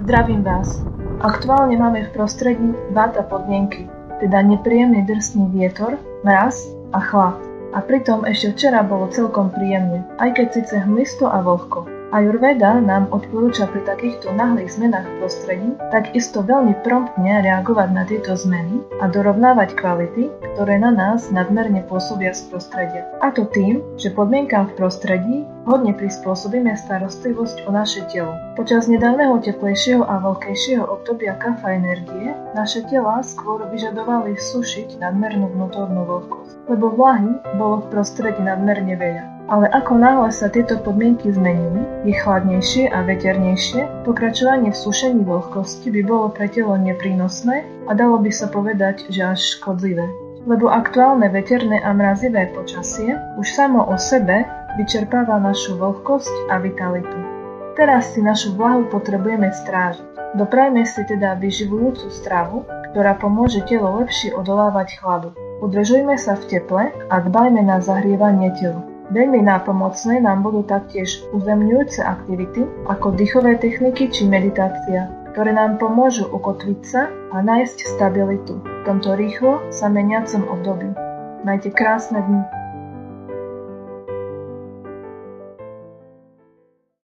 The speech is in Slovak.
Zdravím vás. Aktuálne máme v prostredí váta podmienky, teda nepríjemný drsný vietor, mraz a chlad. A pritom ešte včera bolo celkom príjemne, aj keď síce hmlisto a vlhko. Ayurveda nám odporúča pri takýchto náhlych zmenách v prostredí takisto veľmi promptne reagovať na tieto zmeny a dorovnávať kvality, ktoré na nás nadmerne pôsobia z prostredia. A to tým, že podmienkám v prostredí hodne prispôsobíme starostlivosť o naše telo. Počas nedávneho teplejšieho a vlhkejšieho obdobia kafa energie naše telá skôr vyžadovali sušiť nadmernú vnútornú vlhkosť, lebo vlahy bolo v prostredí nadmerne veľa. Ale ako náhle sa tieto podmienky zmenili, je chladnejšie a veternejšie, pokračovanie v sušení vlhkosti by bolo pre telo neprínosné a dalo by sa povedať, že až škodlivé. Lebo aktuálne veterné a mrazivé počasie už samo o sebe vyčerpáva našu vlhkosť a vitalitu. Teraz si našu vlahu potrebujeme strážiť. Doprajme si teda vyživujúcu stravu, ktorá pomôže telo lepšie odolávať chladu. Udržujme sa v teple a dbajme na zahrievanie tela. Veľmi nápomocné nám budú taktiež uzemňujúce aktivity ako dýchové techniky či meditácia, ktoré nám pomôžu ukotviť sa a nájsť stabilitu v tomto rýchlo sa meniacom období. Majte krásne dni.